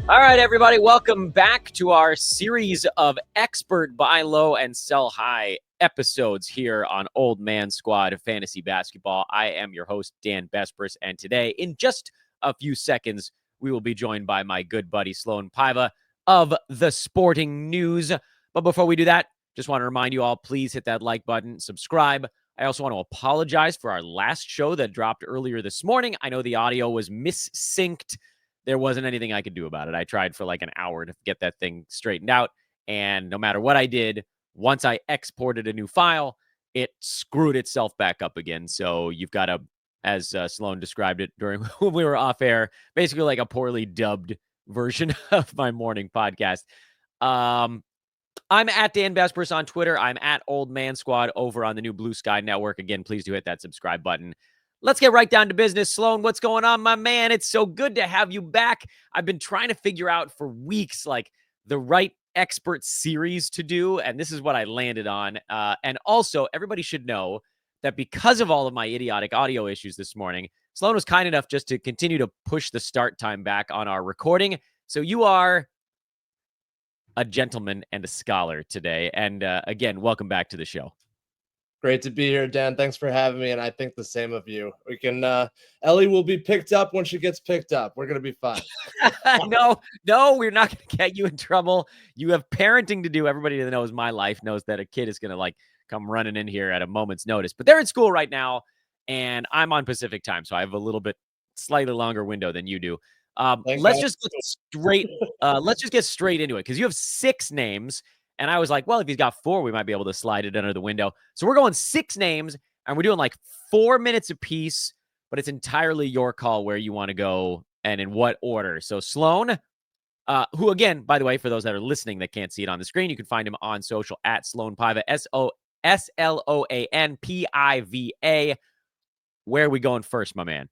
All right, everybody, welcome back to our series of expert buy low and sell high episodes here on Old Man Squad Fantasy Basketball. I am your host, Dan Bespris, and today, in just a few seconds, we will be joined by my good buddy, Sloan Piva of The Sporting News. But before we do that, just want to remind you all, please hit that like button, subscribe. I also want to apologize for our last show that dropped earlier this morning. I know the audio was missynced. There wasn't anything I could do about it. I tried for like an hour to get that thing straightened out. And no matter what I did, once I exported a new file, it screwed itself back up again. So you've got a, as Sloan described it during when we were off air, basically like a poorly dubbed version of my morning podcast. I'm at Dan Bespris on Twitter. I'm at Old Man Squad over on the new Blue Sky Network. Again, please do hit that subscribe button. Let's get right down to business. Sloan, what's going on, my man? It's so good to have you back. I've been trying to figure out for weeks, like the right expert series to do, and this is what I landed on. And also, everybody should know that because of all of my idiotic audio issues this morning, Sloan was kind enough just to continue to push the start time back on our recording. So you are a gentleman and a scholar today. And again, welcome back to the show. Great to be here, Dan. Thanks for having me. And I think the same of you. We can, Ellie will be picked up when she gets picked up. We're going to be fine. No, we're not going to get you in trouble. You have parenting to do. Everybody that knows my life knows that a kid is going to like come running in here at a moment's notice, but they're in school right now and I'm on Pacific time. So I have a little bit slightly longer window than you do. Let's just get straight into it because you have 6 names. And I was like, well, if he's got 4, we might be able to slide it under the window. So we're going 6 names and we're doing like 4 minutes apiece, but it's entirely your call where you want to go and in what order. So Sloan, who again, by the way, for those that are listening that can't see it on the screen, you can find him on social at Sloan Piva, SLOANPIVA. Where are we going first, my man?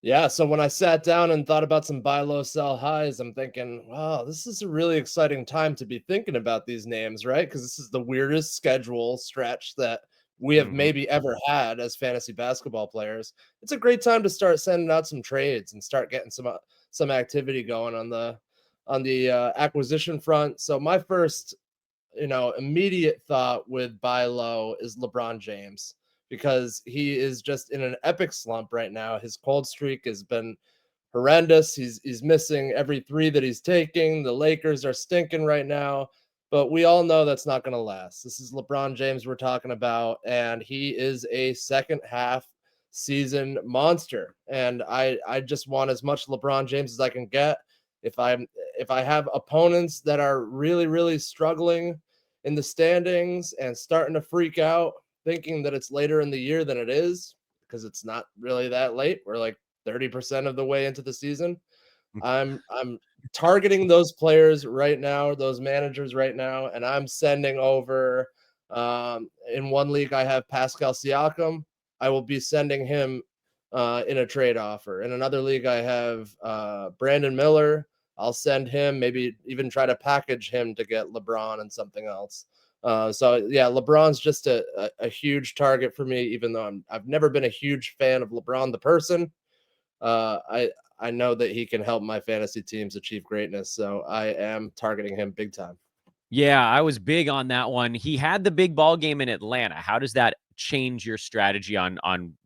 Yeah, so when I sat down and thought about some buy low, sell highs, I'm thinking, wow, this is a really exciting time to be thinking about these names, right? Because this is the weirdest schedule stretch that we have maybe ever had as fantasy basketball players. It's a great time to start sending out some trades and start getting some activity going on the acquisition front. So my first, immediate thought with buy low is LeBron James, because he is just in an epic slump right now. His cold streak has been horrendous. He's missing every 3 that he's taking. The Lakers are stinking right now, but we all know that's not going to last. This is LeBron James we're talking about, and he is a second half season monster. And I just want as much LeBron James as I can get. If I have opponents that are really, really struggling in the standings and starting to freak out, thinking that it's later in the year than it is, because it's not really that late. We're like 30% of the way into the season. I'm targeting those players right now, those managers right now, and I'm sending over. In one league, I have Pascal Siakam. I will be sending him in a trade offer. In another league, I have Brandon Miller. I'll send him, maybe even try to package him to get LeBron and something else. So yeah, LeBron's just a huge target for me, even though I've never been a huge fan of LeBron the person. I know that he can help my fantasy teams achieve greatness, so I am targeting him big time. Yeah, I was big on that one. He had the big ball game in Atlanta. How does that change your strategy on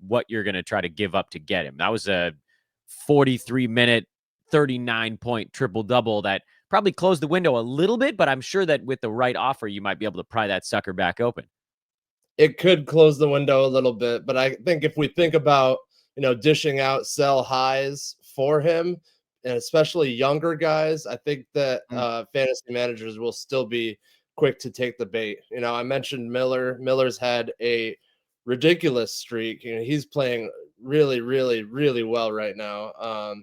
what you're going to try to give up to get him? That was a 43-minute, 39-point triple-double that probably closed the window a little bit, but I'm sure that with the right offer, you might be able to pry that sucker back open. It could close the window a little bit, but I think if we think about, dishing out sell highs for him, and especially younger guys, I think that fantasy managers will still be quick to take the bait. I mentioned Miller. Miller's had a ridiculous streak. He's playing really, really, really well right now.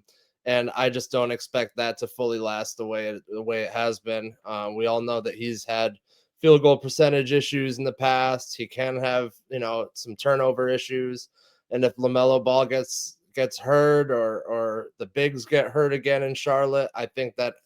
And I just don't expect that to fully last the way it has been. We all know that he's had field goal percentage issues in the past. He can have, some turnover issues. And if LaMelo Ball gets hurt or the bigs get hurt again in Charlotte, I think that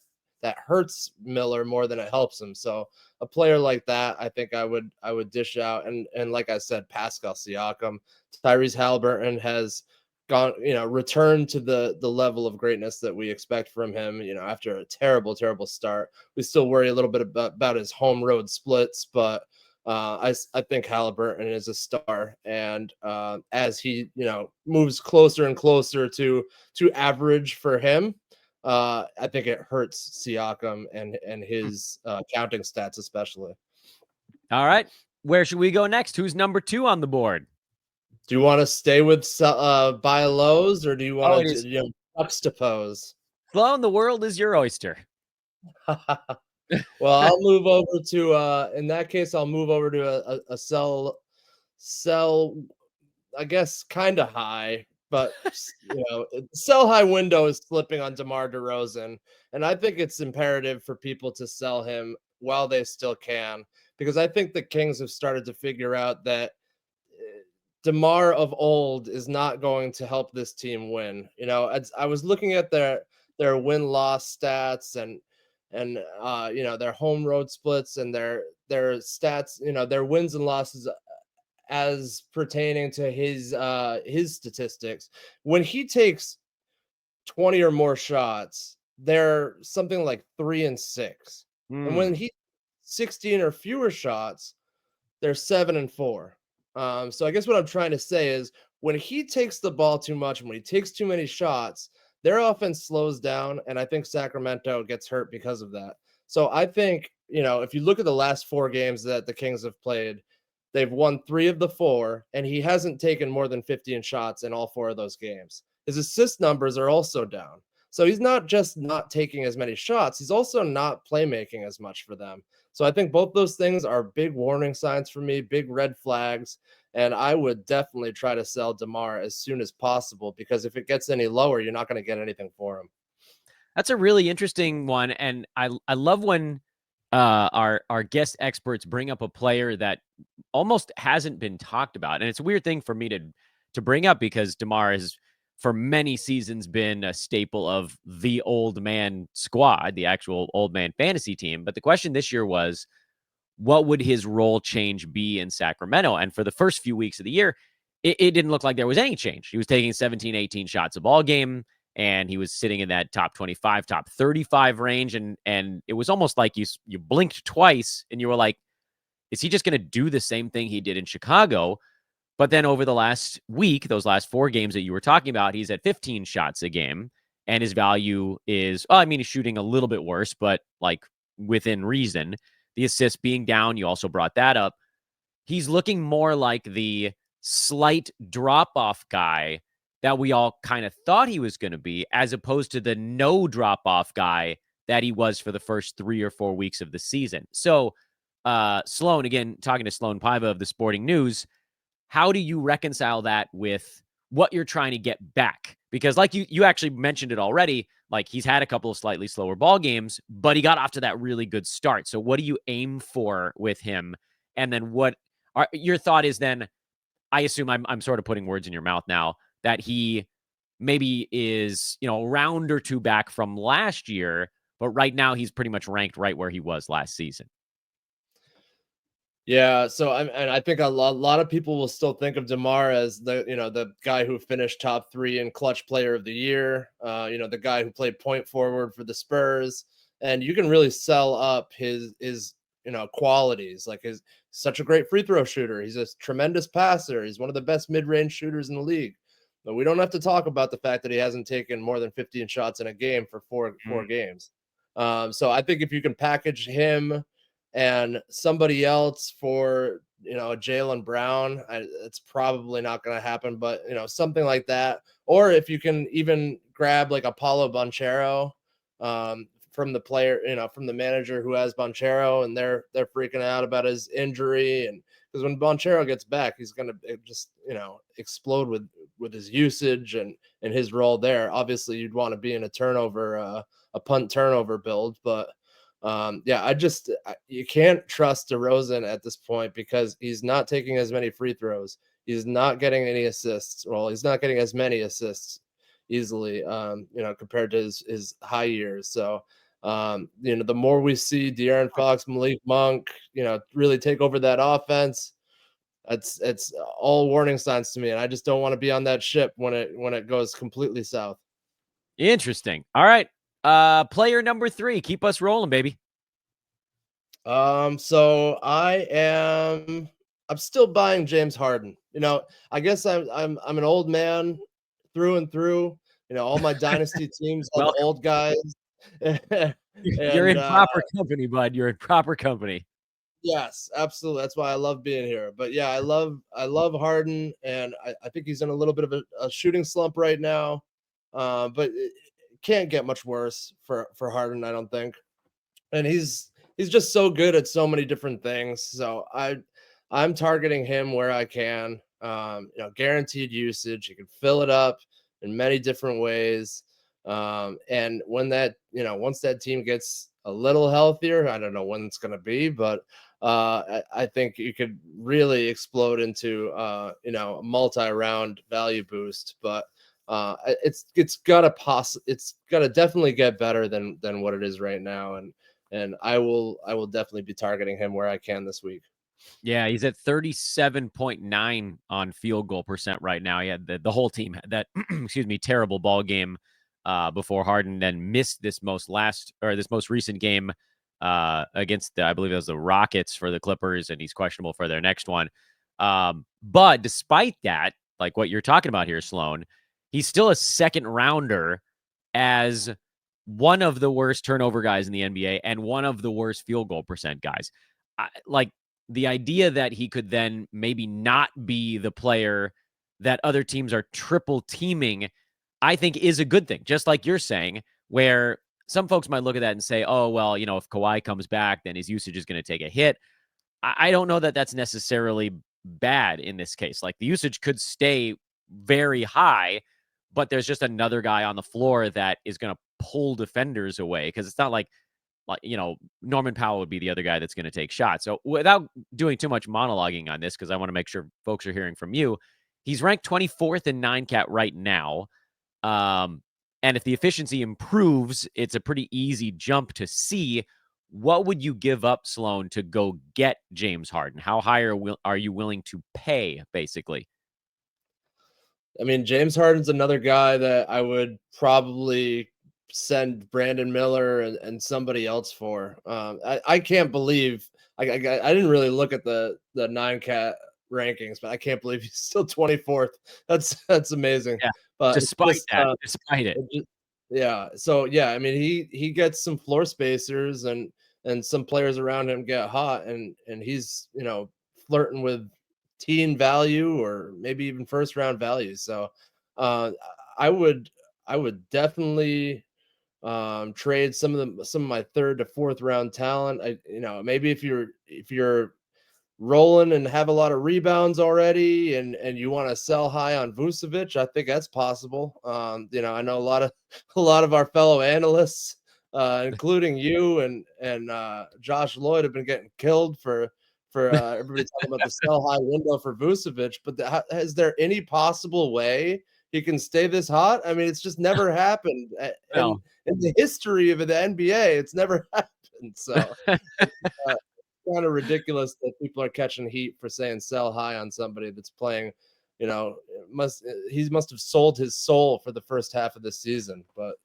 hurts Miller more than it helps him. So a player like that, I think I would dish out. And like I said, Pascal Siakam, Tyrese Halliburton has gone, returned to the level of greatness that we expect from him, after a terrible, terrible start. We still worry a little bit about his home road splits, but I think Halliburton is a star, and as he moves closer and closer to average for him, I think it hurts Siakam and his counting stats especially. All right, where should we go next? Who's number 2 on the board? Do you want to stay with buy lows, or do you Oh, want it to is. juxtapose? Sloan, the world is your oyster. Well, I'll move over to in that case, I'll move over to a sell, I guess, kind of high, but sell high window is slipping on DeMar DeRozan, and I think it's imperative for people to sell him while they still can, because I think the Kings have started to figure out that DeMar of old is not going to help this team win. I was looking at their win-loss stats and their home road splits and their stats, their wins and losses as pertaining to his statistics. When he takes 20 or more shots, they're something like 3-6. And when he 16 or fewer shots, they're 7-4. So I guess what I'm trying to say is when he takes the ball too much and when he takes too many shots, their offense slows down, and I think Sacramento gets hurt because of that. So I think, if you look at the last 4 games that the Kings have played, they've won 3 of the 4, and he hasn't taken more than 15 shots in all 4 of those games. His assist numbers are also down. So he's not just not taking as many shots, he's also not playmaking as much for them. So I think both those things are big warning signs for me, big red flags, and I would definitely try to sell DeMar as soon as possible, because if it gets any lower, you're not going to get anything for him. That's a really interesting one, and I love when our guest experts bring up a player that almost hasn't been talked about, and it's a weird thing for me to bring up because DeMar has for many seasons been a staple of the old man squad, the actual old man fantasy team. But the question this year was, what would his role change be in Sacramento? And for the first few weeks of the year, it didn't look like there was any change. He was taking 17, 18 shots a ball game, and he was sitting in that top 25, top 35 range. And it was almost like you blinked twice and you were like, is he just going to do the same thing he did in Chicago? But then over the last week, those last 4 games that you were talking about, he's at 15 shots a game, and his value is, well, I mean, he's shooting a little bit worse, but like within reason. The assists being down, you also brought that up. He's looking more like the slight drop-off guy that we all kind of thought he was going to be, as opposed to the no drop-off guy that he was for the first 3 or 4 weeks of the season. So, Sloan, again, talking to Sloan Piva of the Sporting News, how do you reconcile that with what you're trying to get back? Because like you actually mentioned it already, like he's had a couple of slightly slower ball games, but he got off to that really good start. So what do you aim for with him? And then what are your thought is then, I assume I'm sort of putting words in your mouth now, that he maybe is, a round or 2 back from last year, but right now he's pretty much ranked right where he was last season. Yeah, so I think a lot of people will still think of DeMar as the guy who finished top 3 in clutch player of the year, the guy who played point forward for the Spurs, and you can really sell up his qualities, like his such a great free throw shooter. He's a tremendous passer. He's one of the best mid-range shooters in the league. But we don't have to talk about the fact that he hasn't taken more than 15 shots in a game for four games. So I think if you can package him and somebody else for Jaylen Brown, it's probably not going to happen, but something like that. Or if you can even grab like Apollo Banchero from the player, from the manager who has Banchero, and they're freaking out about his injury, and because when Banchero gets back, he's going to just explode with his usage and his role there. Obviously, you'd want to be in a turnover, a punt turnover build, but you can't trust DeRozan at this point because he's not taking as many free throws. He's not getting any assists. Well, he's not getting as many assists easily, compared to his high years. So, the more we see De'Aaron Fox, Malik Monk, really take over that offense, it's all warning signs to me, and I just don't want to be on that ship when it goes completely south. Interesting. All right. Player number 3. Keep us rolling, baby. So I'm still buying James Harden. I guess I'm an old man through and through. All my dynasty teams have Welcome. old guys. You're And in proper company, bud. You're in proper company. yes, absolutely. That's why I love being here. But yeah, I love Harden, and I think he's in a little bit of a shooting slump right now. But it can't get much worse for Harden, I don't think. And he's just so good at so many different things. So I'm targeting him where I can. Guaranteed usage. You can fill it up in many different ways. And when once that team gets a little healthier, I don't know when it's going to be, but I think you could really explode into a multi-round value boost. But it's gotta definitely get better than what it is right now. And I will definitely be targeting him where I can this week. Yeah, he's at 37.9 on field goal percent right now. He had the whole team had that excuse me, terrible ball game before Harden then missed this most recent game against I believe it was the Rockets for the Clippers, and he's questionable for their next one. But despite that, like what you're talking about here, Sloan, he's still a second rounder as one of the worst turnover guys in the NBA and one of the worst field goal percent guys. Like the idea that he could then maybe not be the player that other teams are triple teaming, I think is a good thing. Just like you're saying, where some folks might look at that and say, oh, well, if Kawhi comes back, then his usage is going to take a hit. I don't know that that's necessarily bad in this case. Like the usage could stay very high, but there's just another guy on the floor that is going to pull defenders away, because it's not like Norman Powell would be the other guy that's going to take shots. So without doing too much monologuing on this, because I want to make sure folks are hearing from you, he's ranked 24th in 9-cat right now. And if the efficiency improves, it's a pretty easy jump to see. What would you give up, Sloan, to go get James Harden? How high are you willing to pay, basically? I mean, James Harden's another guy that I would probably send Brandon Miller and somebody else for. I can't believe I didn't really look at the 9-cat rankings, but I can't believe he's still 24th. That's amazing. Yeah. But Despite it. Yeah. So yeah, I mean he gets some floor spacers and some players around him get hot, and he's flirting with teen value or maybe even first round value. So uh I would definitely trade some of my third to fourth round talent. Maybe if you're rolling and have a lot of rebounds already, and you want to sell high on Vucevic, I think that's possible. I know a lot of our fellow analysts, including you and Josh Lloyd, have been getting killed for everybody talking about the sell high window for Vucevic. But is there any possible way he can stay this hot? I mean, it's just never happened, and in the history of the NBA, it's never happened. So. Kind of ridiculous that people are catching heat for saying sell high on somebody that's playing. He must have sold his soul for the first half of the season. But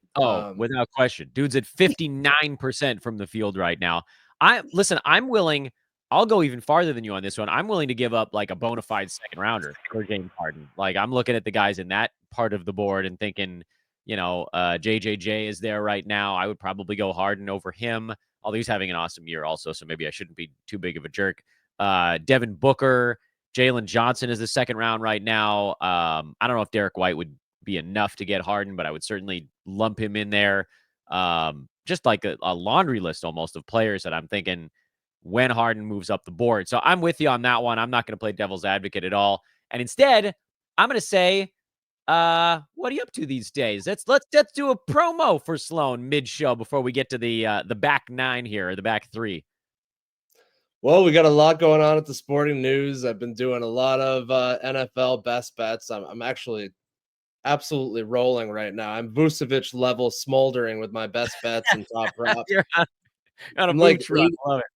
without question, dude's at 59% from the field right now. I'm willing. I'll go even farther than you on this one. I'm willing to give up like a bona fide second rounder for James Harden. Like I'm looking at the guys in that part of the board and thinking, JJJ is there right now. I would probably go Harden over him. Although he's having an awesome year also, so maybe I shouldn't be too big of a jerk. Devin Booker, Jalen Johnson is the second round right now. I don't know if Derek White would be enough to get Harden, but I would certainly lump him in there. Just like a laundry list almost of players that I'm thinking when Harden moves up the board. So I'm with you on that one. I'm not going to play devil's advocate at all. And instead, I'm going to say, what are you up to these days? Let's do a promo for Sloan mid-show before we get to the back nine here, or the back three. Well, we got a lot going on at the Sporting News. I've been doing a lot of NFL best bets. I'm actually absolutely rolling right now. I'm Vucevic level smoldering with my best bets and top props. You're on a I'm like run. Love it.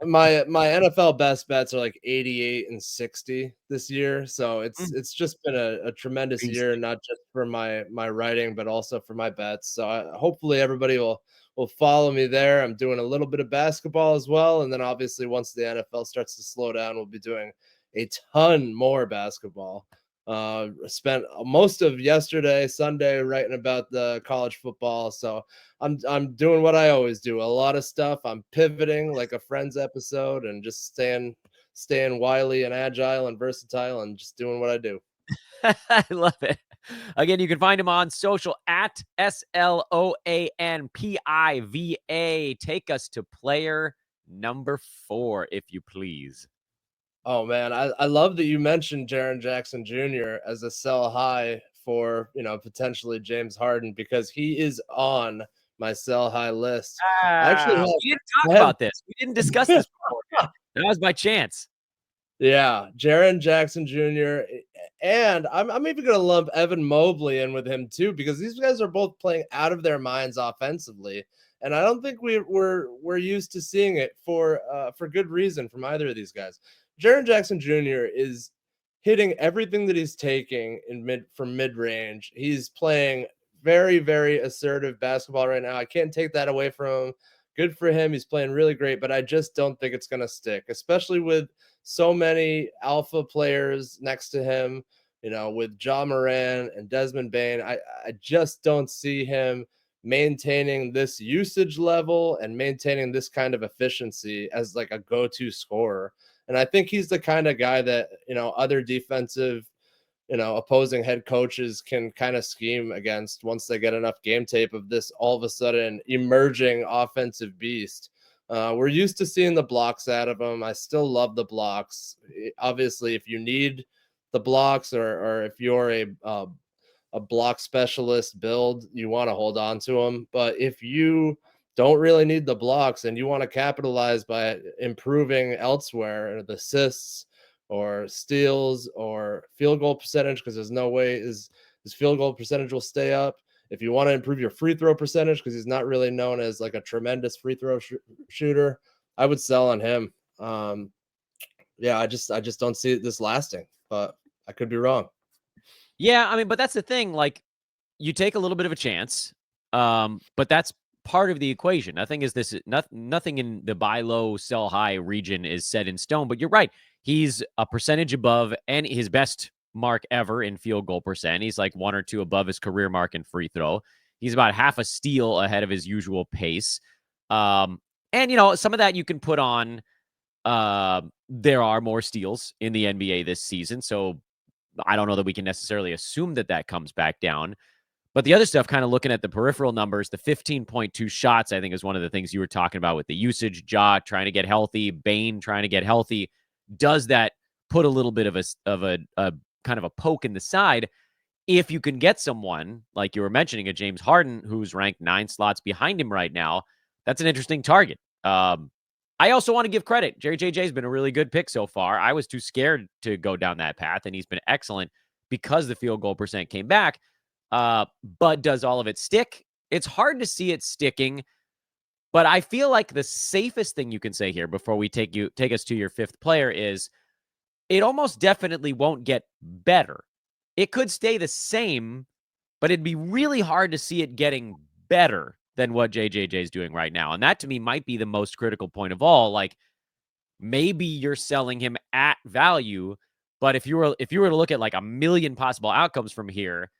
my NFL best bets are like 88 and 60 this year. So Mm, it's just been a tremendous year, beastly. not just for my writing, but also for my bets. So hopefully everybody will follow me there. I'm doing a little bit of basketball as well, and then obviously once the NFL starts to slow down, we'll be doing a ton more basketball. Spent most of yesterday, Sunday, writing about the college football. So I'm doing what I always do. A lot of stuff. I'm pivoting like a Friends episode and just staying wily and agile and versatile and just doing what I do. I love it. Again, you can find him on social at SLOANPIVA. Take us to player number 4, if you please. Oh man, I love that you mentioned Jaren Jackson Jr. as a sell high for potentially James Harden because he is on my sell high list. I actually Ah, we didn't talk I have about this. We didn't discuss this beforehand. That was by chance. Yeah, Jaren Jackson Jr. And I'm even gonna lump Evan Mobley in with him too, because these guys are both playing out of their minds offensively. And I don't think we're used to seeing it for good reason from either of these guys. Jaren Jackson Jr. is hitting everything that he's taking in mid range. He's playing very, very assertive basketball right now. I can't take that away from him. Good for him. He's playing really great, but I just don't think it's gonna stick, especially with so many alpha players next to him, with Ja Moran and Desmond Bain. I just don't see him maintaining this usage level and maintaining this kind of efficiency as like a go-to scorer. And I think he's the kind of guy that, other defensive, opposing head coaches can kind of scheme against once they get enough game tape of this all of a sudden emerging offensive beast. We're used to seeing the blocks out of him. I still love the blocks. Obviously, if you need the blocks or if you're a block specialist build, you want to hold on to them. But if you don't really need the blocks and you want to capitalize by improving elsewhere, or the assists or steals or field goal percentage, because there's no way his field goal percentage will stay up. If you want to improve your free throw percentage, because he's not really known as like a tremendous free throw shooter, I would sell on him. Yeah, I just don't see this lasting, but I could be wrong. Yeah, I mean, but that's the thing. Like, you take a little bit of a chance, but that's part of the equation. Nothing is this. Nothing in the buy low, sell high region is set in stone. But you're right. He's a percentage above, and his best mark ever in field goal percent. He's like 1 or 2 above his career mark in free throw. He's about half a steal ahead of his usual pace. Um, and some of that you can put on. There are more steals in the NBA this season, so I don't know that we can necessarily assume that that comes back down. But the other stuff, kind of looking at the peripheral numbers, the 15.2 shots, I think, is one of the things you were talking about with the usage. Ja trying to get healthy, Bain trying to get healthy. Does that put a little bit of a kind of a poke in the side? If you can get someone like you were mentioning, a James Harden, who's ranked 9 slots behind him right now, that's an interesting target. I also want to give credit. Jerry JJ has been a really good pick so far. I was too scared to go down that path, and he's been excellent because the field goal percent came back. But does all of it stick? It's hard to see it sticking, but I feel like the safest thing you can say here before we take us to your 5th player is it almost definitely won't get better. It could stay the same, but it'd be really hard to see it getting better than what JJJ is doing right now. And that to me might be the most critical point of all. Like, maybe you're selling him at value, but if you were to look at like a million possible outcomes from here,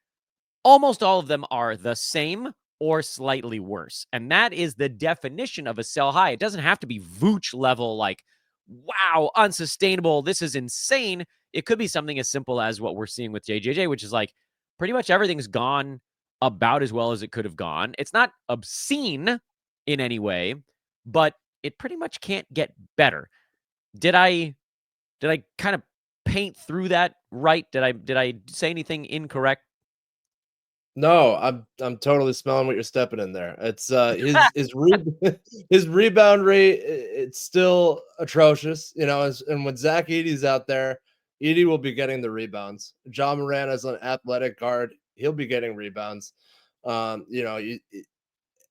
almost all of them are the same or slightly worse. And that is the definition of a sell high. It doesn't have to be Vooch level, like, wow, unsustainable. This is insane. It could be something as simple as what we're seeing with JJJ, which is like pretty much everything's gone about as well as it could have gone. It's not obscene in any way, but it pretty much can't get better. Did I kind of paint through that right? Did I say anything incorrect? No, I'm totally smelling what you're stepping in there. It's his rebound rate, it's still atrocious, and when Zach Edey's out there, Edey will be getting the rebounds. John Moran as an athletic guard, he'll be getting rebounds. And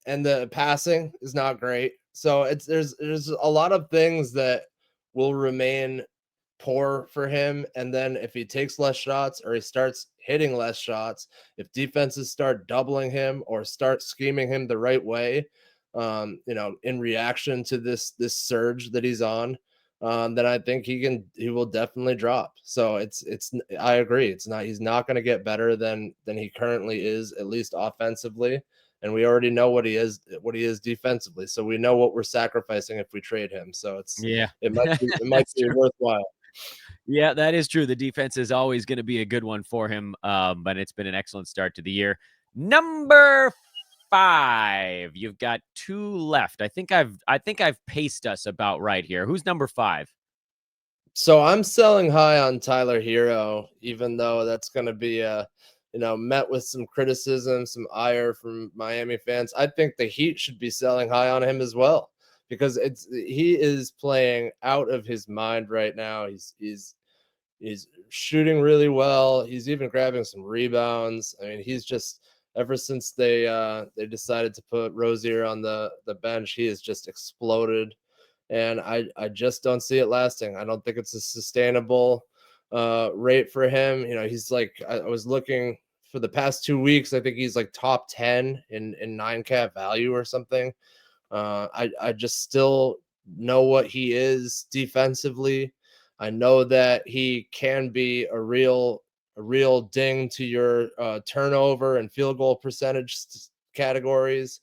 the passing is not great. So there's a lot of things that will remain poor for him. And then if he takes less shots or he starts hitting less shots, if defenses start doubling him or start scheming him the right way, in reaction to this surge that he's on, then I think he will definitely drop. So I agree. He's not going to get better than he currently is, at least offensively. And we already know what he is defensively. So we know what we're sacrificing if we trade him. So Yeah, it might that's be true. worthwhile. Yeah, that is true. The defense is always going to be a good one for him, but it's been an excellent start to the year. Number 5. You've got 2 left. I think I've paced us about right here. Who's number 5? So I'm selling high on Tyler Herro, even though that's going to be met with some criticism, some ire from Miami fans. I think the Heat should be selling high on him as well, because he is playing out of his mind right now. He's shooting really well. He's even grabbing some rebounds. I mean, he's just, ever since they decided to put Rozier on the bench, he has just exploded. And I just don't see it lasting. I don't think it's a sustainable rate for him. He's like, I was looking for the past 2 weeks. I think he's like top 10 in 9 cap value or something. I just still know what he is defensively. I know that he can be a real ding to your turnover and field goal percentage categories.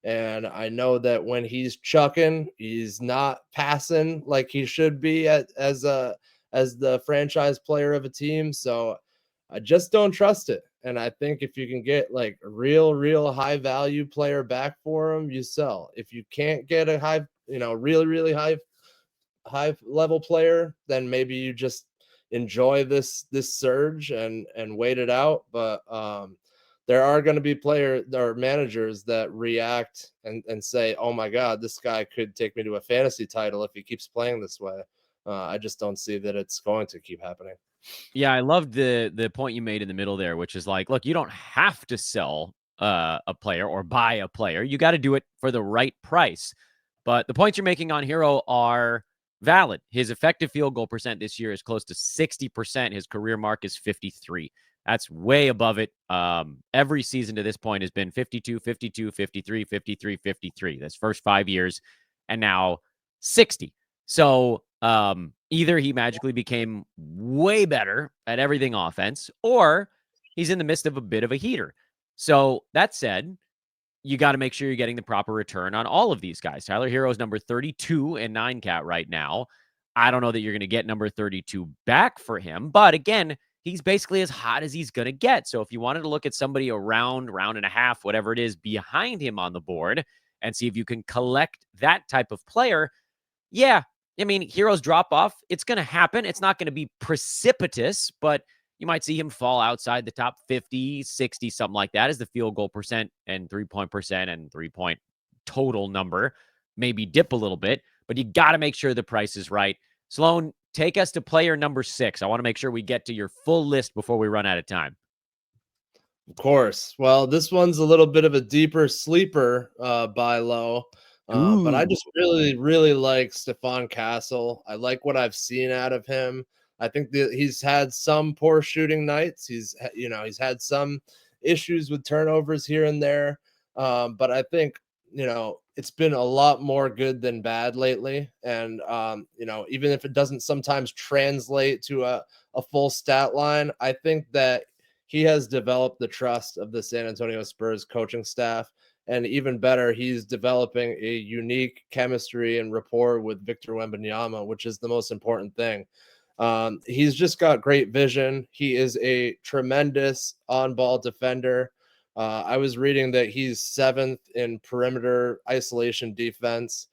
And I know that when he's chucking, he's not passing like he should be as the franchise player of a team. So I just don't trust it. And I think if you can get like a real high value player back for him, you sell. If you can't get a high, really high level player, then maybe you just enjoy this surge and wait it out. But there are going to be players or managers that react and say, oh my God, this guy could take me to a fantasy title if he keeps playing this way. I just don't see that it's going to keep happening. Yeah, I loved the point you made in the middle there, which is like, look, you don't have to sell a player or buy a player. You got to do it for the right price. But the points you're making on Herro are valid. His effective field goal percent this year is close to 60%. His career mark is 53. That's way above it. Every season to this point has been 52, 52, 53, 53, 53. That's first 5 years, and now 60. So either he magically became way better at everything offense, or he's in the midst of a bit of a heater. So that said, you got to make sure you're getting the proper return on all of these guys. Tyler Herro is number 32 in 9 cat right now. I don't know that you're going to get number 32 back for him, but again, he's basically as hot as he's going to get. So if you wanted to look at somebody around round and a half, whatever it is, behind him on the board and see if you can collect that type of player, yeah, I mean, Herro's drop off, it's going to happen. It's not going to be precipitous, but you might see him fall outside the top 50, 60, something like that, as the field goal percent and 3-point percent and 3-point total number maybe dip a little bit, but you got to make sure the price is right. Sloan, take us to player number 6. I want to make sure we get to your full list before we run out of time. Of course. Well, this one's a little bit of a deeper sleeper buy low. But I just really like Stephon Castle. I like what I've seen out of him. I think that he's had some poor shooting nights. He's had some issues with turnovers here and there. But I think, it's been a lot more good than bad lately. And, even if it doesn't sometimes translate to a full stat line, I think that he has developed the trust of the San Antonio Spurs coaching staff. And even better, he's developing a unique chemistry and rapport with Victor Wembanyama, which is the most important thing. He's just got great vision. He is a tremendous on-ball defender. I was reading that he's 7th in perimeter isolation defense.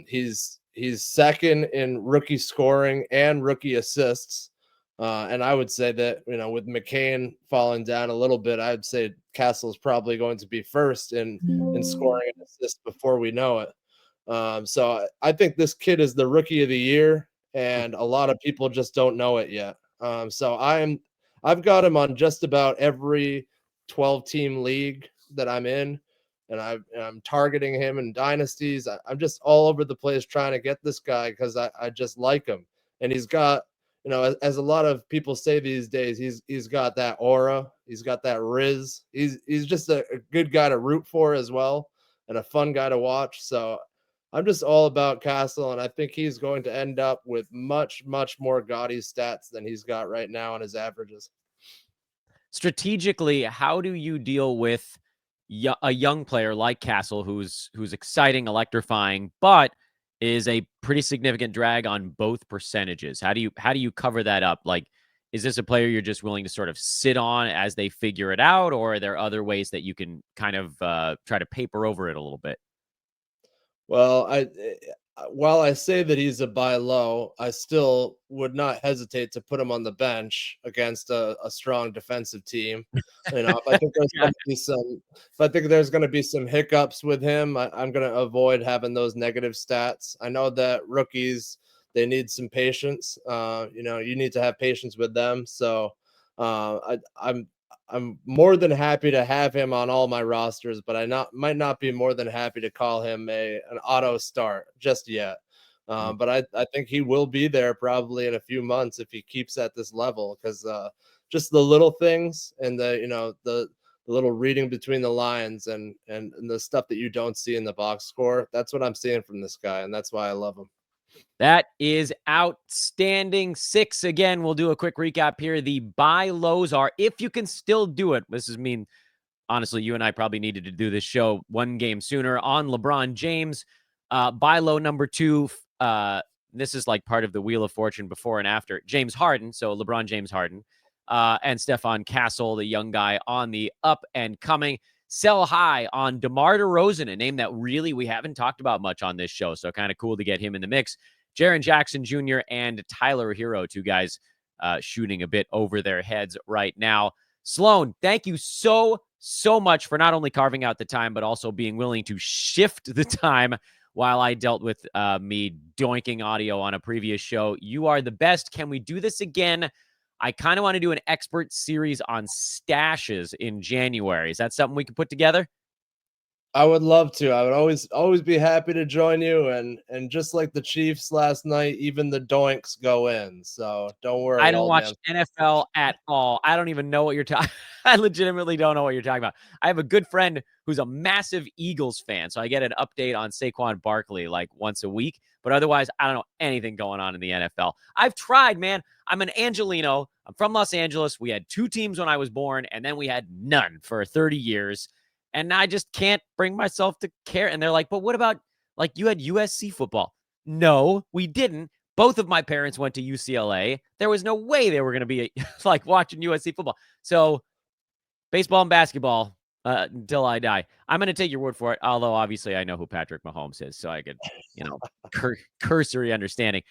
He's second in rookie scoring and rookie assists. And I would say that, with McCain falling down a little bit, I'd say Castle's probably going to be first in scoring and assists before we know it. So I think this kid is the rookie of the year, and a lot of people just don't know it yet. So I've got him on just about every 12-team league that I'm in. and I'm targeting him in dynasties. I'm just all over the place trying to get this guy because I just like him, and he's got, as a lot of people say these days, he's got that aura, he's got that riz. He's just a good guy to root for as well, and a fun guy to watch. So I'm just all about Castle, and I think he's going to end up with much, much more gaudy stats than he's got right now on his averages. Strategically, how do you deal with a young player like Castle, who's exciting, electrifying, but is a pretty significant drag on both percentages? How do you cover that up? Like, is this a player you're just willing to sort of sit on as they figure it out, or are there other ways that you can kind of try to paper over it a little bit? Well, while I say that he's a buy low, I still would not hesitate to put him on the bench against a strong defensive team. If I think there's going to be some hiccups with him, I'm going to avoid having those negative stats. I know that rookies, they need some patience. You need to have patience with them. So I'm more than happy to have him on all my rosters, but might not be more than happy to call him an auto start just yet. But I think he will be there probably in a few months if he keeps at this level, because just the little things and the little reading between the lines and the stuff that you don't see in the box score, that's what I'm seeing from this guy, and that's why I love him. That is outstanding. 6 again. We'll do a quick recap here. The buy lows are, if you can still do it. This is mean. Honestly, you and I probably needed to do this show one game sooner on LeBron James. Buy low number 2. This is like part of the Wheel of Fortune before and after. James Harden. So LeBron James Harden. And Stephon Castle, the young guy on the up and coming. Sell high on DeMar DeRozan, a name that really we haven't talked about much on this show. So kind of cool to get him in the mix. Jaren Jackson Jr. and Tyler Herro, two guys shooting a bit over their heads right now. Sloan, thank you so much for not only carving out the time, but also being willing to shift the time while I dealt with me doinking audio on a previous show. You are the best. Can we do this again? I kind of want to do an expert series on stashes in January. Is that something we could put together? I would love to. I would always be happy to join you, and just like the Chiefs last night, even the doinks go in. So don't worry, I don't old watch man. NFL at all. I don't even know what you're talking. I legitimately don't know what you're talking about. I have a good friend who's a massive Eagles fan, so I get an update on Saquon Barkley like once a week. But otherwise, I don't know anything going on in the NFL. I've tried, man. I'm an Angelino. I'm from Los Angeles. We had 2 teams when I was born, and then we had none for 30 years. And I just can't bring myself to care. And they're like, but what about, like, you had USC football? No, we didn't. Both of my parents went to UCLA. There was no way they were going to be like watching USC football. So baseball and basketball until I die. I'm going to take your word for it. Although obviously I know who Patrick Mahomes is, so I could, cursory understanding.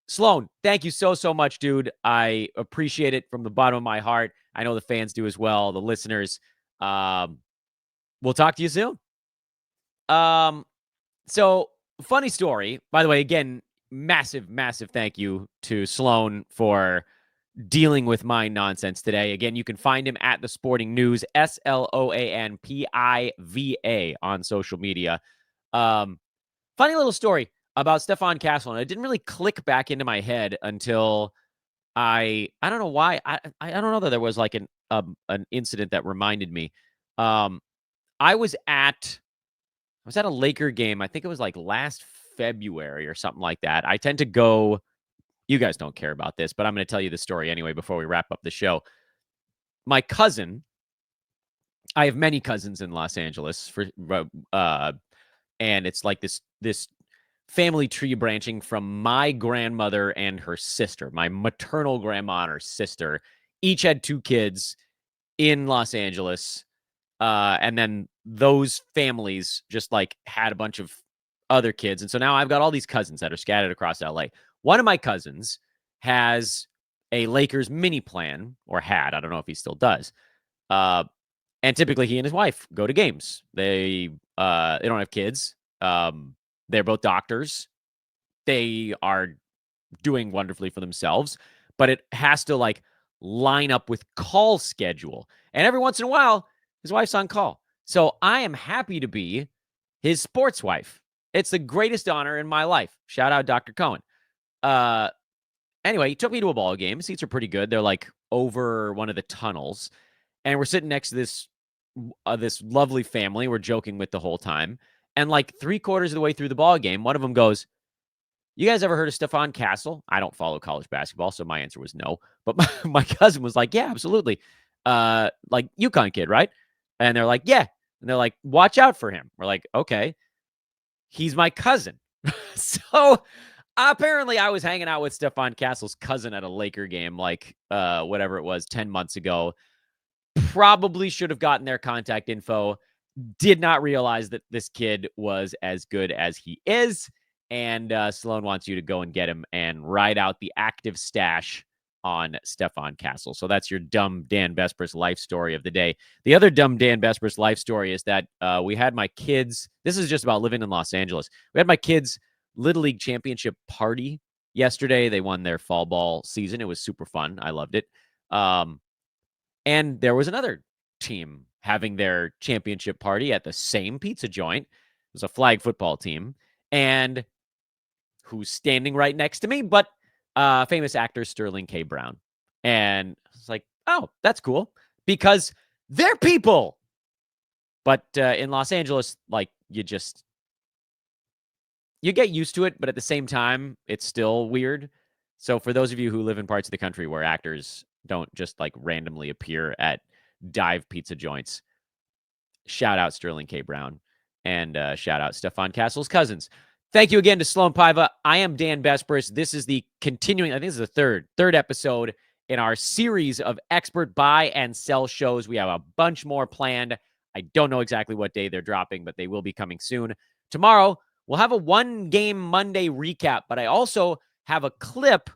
Sloan, thank you so much, dude. I appreciate it from the bottom of my heart. I know the fans do as well, the listeners. We'll talk to you soon. So funny story, by the way, again, massive thank you to Sloan for dealing with my nonsense today. Again, you can find him at the Sporting News, SLOANPIVA on social media. Funny little story about Stephon Castle, and it didn't really click back into my head until I don't know why. I don't know that there was like an incident that reminded me. I was at a Laker game. I think it was like last February or something like that. I tend to go. You guys don't care about this, but I'm going to tell you the story anyway before we wrap up the show. My cousin, I have many cousins in Los Angeles and it's like this family tree branching from my grandmother and her sister, my maternal grandma and her sister. Each had 2 kids in Los Angeles. And then those families just like had a bunch of other kids. And so now I've got all these cousins that are scattered across LA. One of my cousins has a Lakers mini plan, or had. I don't know if he still does. And typically he and his wife go to games. They don't have kids. They're both doctors. They are doing wonderfully for themselves, but it has to like line up with call schedule. And every once in a while, his wife's on call. So I am happy to be his sports wife. It's the greatest honor in my life. Shout out Dr. Cohen. Anyway, he took me to a ball game. Seats are pretty good. They're like over one of the tunnels. And we're sitting next to this lovely family we're joking with the whole time. And like 3/4 of the way through the ball game, one of them goes, "You guys ever heard of Stephon Castle?" I don't follow college basketball, so my answer was no. But my cousin was like, "Yeah, absolutely. Like UConn kid, right?" And they're like, "Yeah." And they're like, "Watch out for him." We're like, "Okay." He's my cousin. So apparently I was hanging out with Stephon Castle's cousin at a Laker game, like whatever it was, 10 months ago. Probably should have gotten their contact info. Did not realize that this kid was as good as he is. And Sloan wants you to go and get him and ride out the active stash on Stephon Castle. So that's your dumb Dan Besbris life story of the day. The other dumb Dan Besbris life story is that we had my kids. This is just about living in Los Angeles. We had my kids' Little League Championship party yesterday. They won their fall ball season. It was super fun. I loved it. And there was another team having their championship party at the same pizza joint. It was a flag football team. And who's standing right next to me, but famous actor Sterling K. Brown. And it's like, oh, that's cool because they're people. But in Los Angeles, like you get used to it, but at the same time, it's still weird. So for those of you who live in parts of the country where actors don't just like randomly appear at dive pizza joints, shout out Sterling K. Brown and shout out Stephon Castle's cousins. Thank you again to Sloan Piva. I am Dan Besbris. This is the continuing, I think this is the third episode in our series of expert buy and sell shows. We have a bunch more planned. I don't know exactly what day they're dropping, but they will be coming soon. Tomorrow, we'll have a one-game Monday recap, but I also have a clip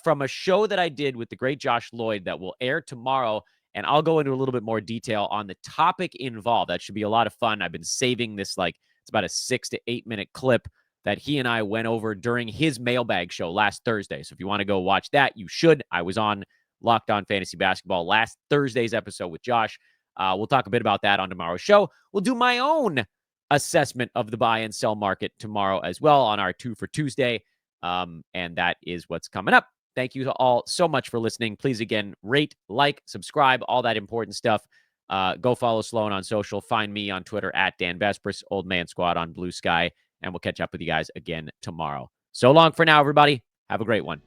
from a show that I did with the great Josh Lloyd that will air tomorrow, and I'll go into a little bit more detail on the topic involved. That should be a lot of fun. I've been saving this, like, it's about a 6 to 8 minute clip that he and I went over during his mailbag show last Thursday. So if you want to go watch that, you should. I was on Locked On Fantasy Basketball last Thursday's episode with Josh. We'll talk a bit about that on tomorrow's show. We'll do my own assessment of the buy and sell market tomorrow as well on our 2 for Tuesday. And that is what's coming up. Thank you to all so much for listening. Please, again, rate, like, subscribe, all that important stuff. Go follow Sloan on social. Find me on Twitter at Dan Besbris, Old Man Squad on Blue Sky. And we'll catch up with you guys again tomorrow. So long for now, everybody. Have a great one.